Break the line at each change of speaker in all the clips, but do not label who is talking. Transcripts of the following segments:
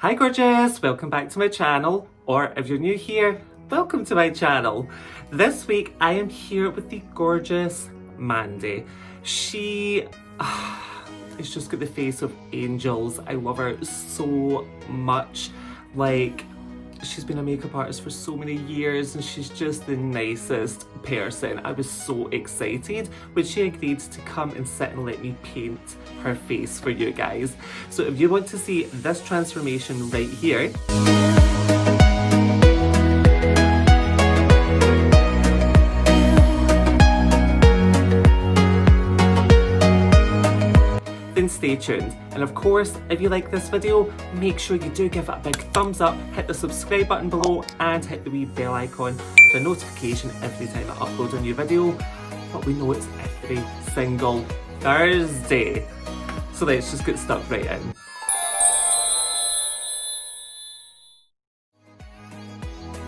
Hi gorgeous, welcome back to my channel, or if you're new here, welcome to my channel. This week I am here with the gorgeous Mandy. She has just got the face of angels. I love her so much. Like, she's been a makeup artist for so many years and she's just the nicest person. I was so excited when she agreed to come and sit and let me paint her face for you guys. So if you want to see this transformation right here, then stay tuned. And of course, if you like this video, make sure you do give it a big thumbs up, hit the subscribe button below and hit the wee bell icon for a notification every time I upload a new video. But we know it's every single Thursday. So let's just get stuck right in.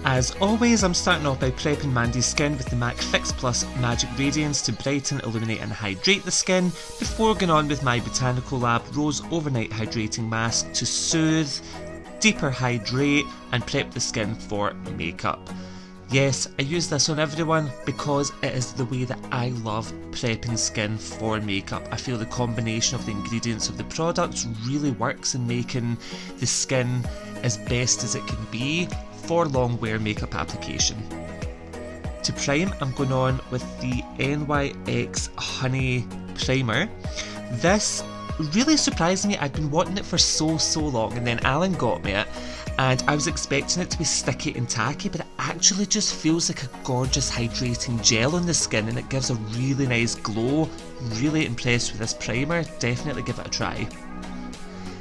As always, I'm starting off by prepping Mandy's skin with the MAC Fix Plus Magic Radiance to brighten, illuminate and hydrate the skin, before going on with my Botanical Lab Rose Overnight Hydrating Mask to soothe, deeper hydrate and prep the skin for makeup. Yes, I use this on everyone because it is the way that I love prepping skin for makeup. I feel the combination of the ingredients of the products really works in making the skin as best as it can be for Longwear makeup application. To prime, I'm going on with the NYX Honey Primer. This really surprised me. I'd been wanting it for so long, and then Alan got me it and I was expecting it to be sticky and tacky, but it actually just feels like a gorgeous hydrating gel on the skin and it gives a really nice glow. Really impressed with this primer, definitely give it a try.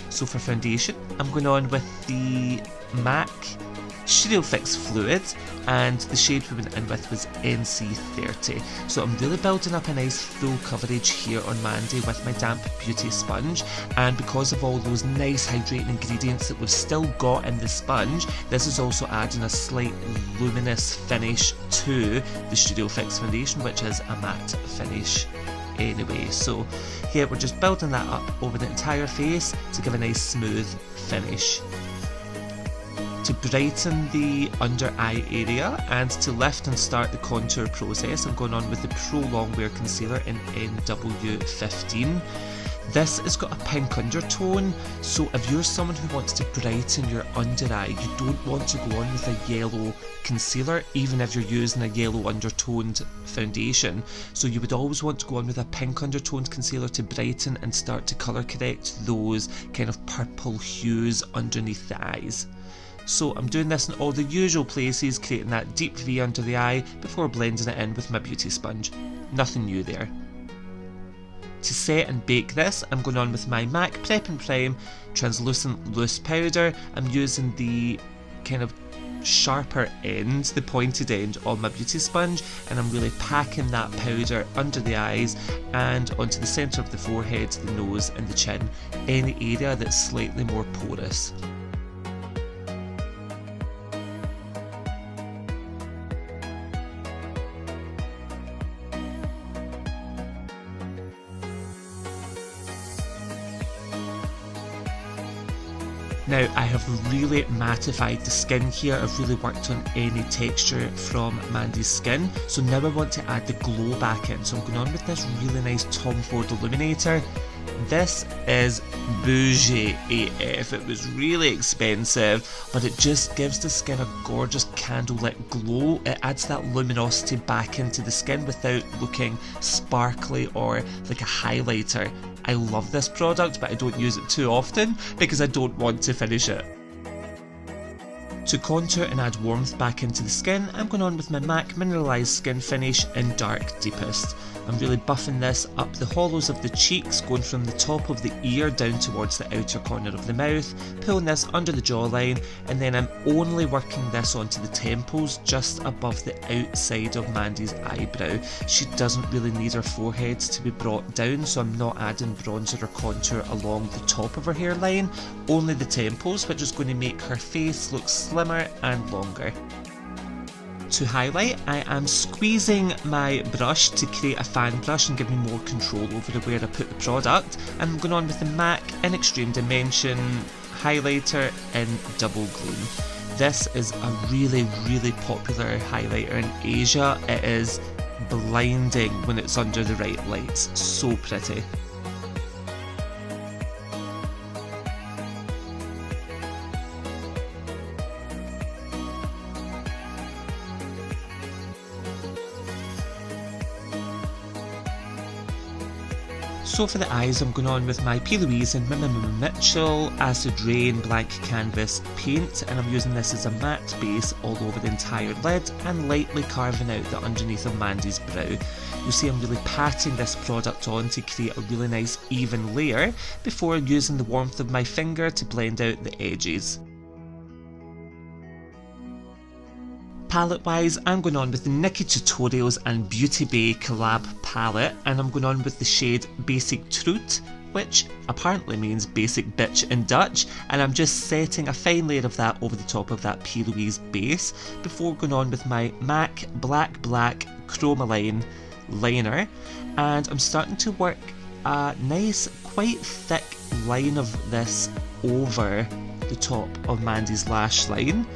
So for foundation, I'm going on with the MAC Studio Fix Fluid, and the shade we went in with was NC30. So I'm really building up a nice full coverage here on Mandy with my damp beauty sponge, and because of all those nice hydrating ingredients that we've still got in the sponge, this is also adding a slight luminous finish to the Studio Fix foundation, which is a matte finish anyway. So here we're just building that up over the entire face to give a nice smooth finish. To brighten the under eye area and to lift and start the contour process, I'm going on with the Pro Longwear Concealer in NW15. This has got a pink undertone, so if you're someone who wants to brighten your under eye, you don't want to go on with a yellow concealer, even if you're using a yellow undertoned foundation. So you would always want to go on with a pink undertoned concealer to brighten and start to colour correct those kind of purple hues underneath the eyes. So I'm doing this in all the usual places, creating that deep V under the eye before blending it in with my beauty sponge. Nothing new there. To set and bake this, I'm going on with my MAC Prep and Prime Translucent Loose Powder. I'm using the kind of sharper end, the pointed end on my beauty sponge, and I'm really packing that powder under the eyes and onto the centre of the forehead, the nose and the chin, any area that's slightly more porous. Now I have really mattified the skin here. I've really worked on any texture from Mandy's skin, so now I want to add the glow back in. So I'm going on with this really nice Tom Ford Illuminator. This is bougie AF. It was really expensive, but it just gives the skin a gorgeous candlelit glow. It adds that luminosity back into the skin without looking sparkly or like a highlighter. I love this product, but I don't use it too often because I don't want to finish it. To contour and add warmth back into the skin, I'm going on with my MAC Mineralize Skinfinish in Dark Deepest. I'm really buffing this up the hollows of the cheeks, going from the top of the ear down towards the outer corner of the mouth, pulling this under the jawline, and then I'm only working this onto the temples just above the outside of Mandy's eyebrow. She doesn't really need her forehead to be brought down, so I'm not adding bronzer or contour along the top of her hairline, only the temples, which is going to make her face look slimmer and longer. To highlight, I am squeezing my brush to create a fan brush and give me more control over where I put the product, and I'm going on with the MAC in Extreme Dimension highlighter in Double Gleam. This is a really popular highlighter in Asia. It is blinding when it's under the right lights, so pretty. So for the eyes, I'm going on with my PLouise and Mmmmitchell Acid Rain Blank Canvas paint, and I'm using this as a matte base all over the entire lid and lightly carving out the underneath of Mandy's brow. You'll see I'm really patting this product on to create a really nice even layer before using the warmth of my finger to blend out the edges. Palette wise, I'm going on with the NikkieTutorials and Beauty Bay collab palette, and I'm going on with the shade Basic Truth, which apparently means basic bitch in Dutch, and I'm just setting a fine layer of that over the top of that PLouise base before going on with my MAC Black Chromaline liner, and I'm starting to work a nice, quite thick line of this over the top of Mandy's lash line,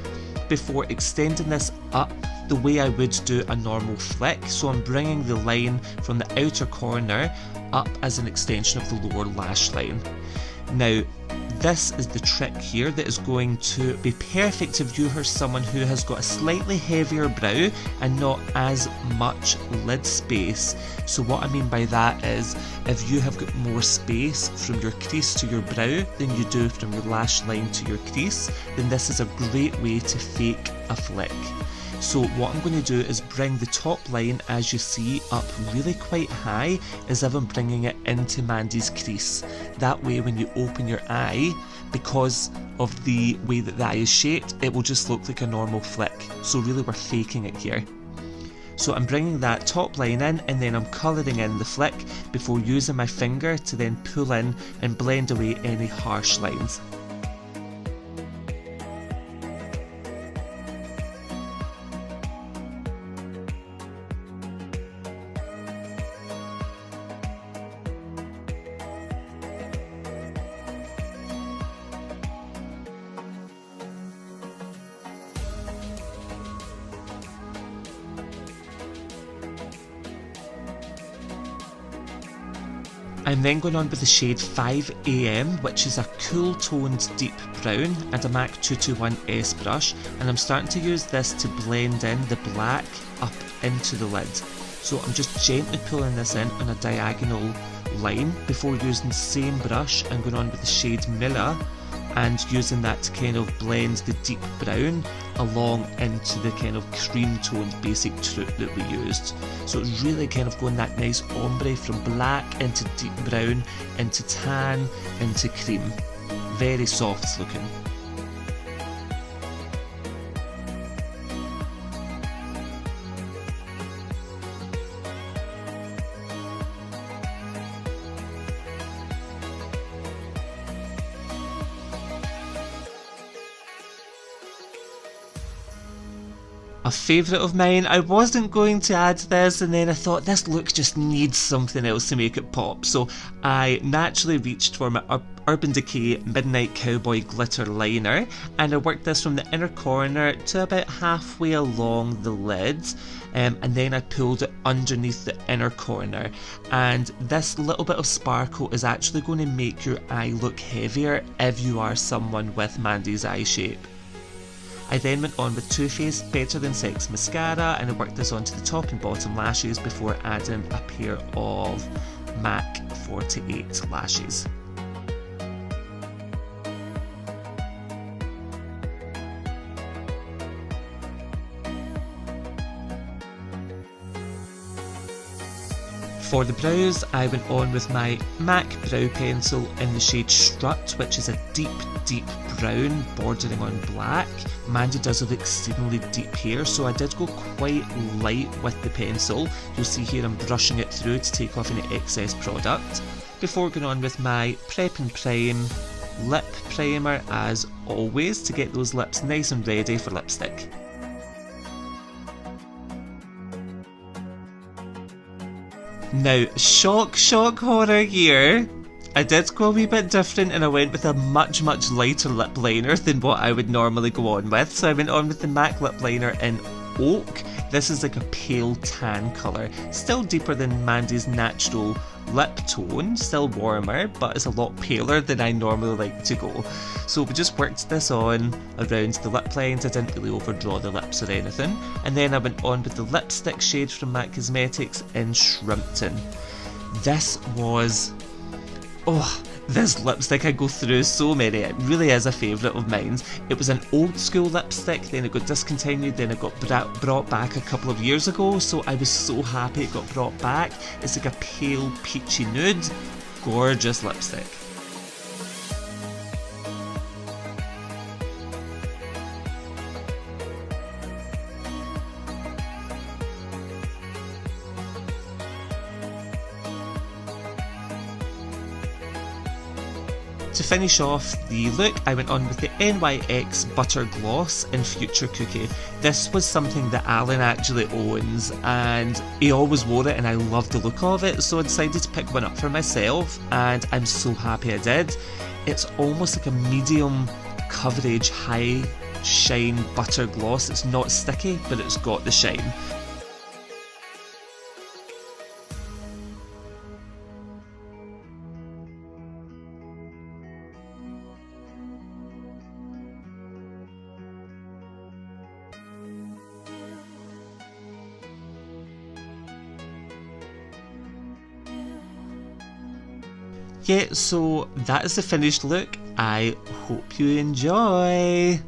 before extending this up the way I would do a normal flick. So I'm bringing the line from the outer corner up as an extension of the lower lash line. Now this is the trick here that is going to be perfect if you are someone who has got a slightly heavier brow and not as much lid space. So what I mean by that is, if you have got more space from your crease to your brow than you do from your lash line to your crease, then this is a great way to fake a flick. So what I'm going to do is bring the top line, as you see, up really quite high, as if I'm bringing it into Mandy's crease. That way when you open your eye, because of the way that the eye is shaped, it will just look like a normal flick. So really we're faking it here. So I'm bringing that top line in, and then I'm colouring in the flick before using my finger to then pull in and blend away any harsh lines. I'm then going on with the shade 5am, which is a cool toned deep brown, and a MAC 221 S brush, and I'm starting to use this to blend in the black up into the lid. So I'm just gently pulling this in on a diagonal line before using the same brush and going on with the shade Mirror and using that to kind of blend the deep brown along into the kind of cream toned Basic Truth that we used. So it's really kind of going that nice ombre from black into deep brown, into tan, into cream. Very soft looking. A favourite of mine, I wasn't going to add this, and then I thought this look just needs something else to make it pop, so I naturally reached for my Urban Decay Midnight Cowboy Glitter Liner, and I worked this from the inner corner to about halfway along the lid, and then I pulled it underneath the inner corner, and this little bit of sparkle is actually going to make your eye look heavier if you are someone with Mandy's eye shape. I then went on with Too Faced Better Than Sex mascara, and I worked this onto the top and bottom lashes before adding a pair of MAC 48 lashes. For the brows, I went on with my MAC brow pencil in the shade Strut, which is a deep brown bordering on black. Mandy does have extremely deep hair, so I did go quite light with the pencil. You'll see here I'm brushing it through to take off any excess product, before going on with my Prep and Prime lip primer as always to get those lips nice and ready for lipstick. Now, shock horror here. I did go a wee bit different and I went with a much lighter lip liner than what I would normally go on with. So I went on with the MAC lip liner in Oak. This is like a pale tan colour, still deeper than Mandy's natural lip tone, still warmer, but it's a lot paler than I normally like to go. So we just worked this on around the lip lines. I didn't really overdraw the lips or anything. And then I went on with the lipstick shade from MAC Cosmetics in Shrimpton. This was... oh, this lipstick I go through so many. It really is a favourite of mine. It was an old school lipstick, then it got discontinued, then it got brought back a couple of years ago, so I was so happy it got brought back. It's like a pale peachy nude, gorgeous lipstick. To finish off the look, I went on with the NYX Butter Gloss in Future Cookie. This was something that Alan actually owns and he always wore it and I loved the look of it, so I decided to pick one up for myself and I'm so happy I did. It's almost like a medium coverage, high shine butter gloss. It's not sticky, but it's got the shine. Yeah, so that is the finished look. I hope you enjoy.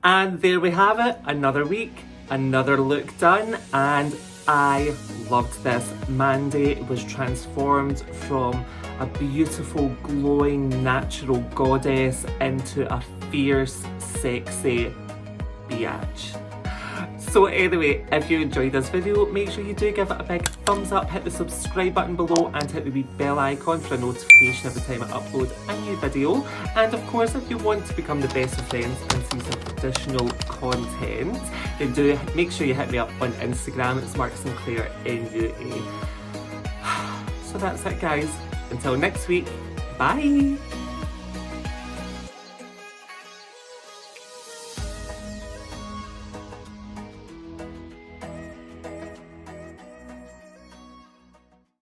And there we have it, another week, another look done, and I loved this. Mandy was transformed from a beautiful, glowing, natural goddess into a fierce, sexy biatch. So anyway, if you enjoyed this video, make sure you do give it a big thumbs up, hit the subscribe button below and hit the wee bell icon for a notification every time I upload a new video. And of course, if you want to become the best of friends and see some additional content, then do make sure you hit me up on Instagram. It's Marc Sinclair MUA. So that's it guys, until next week, bye!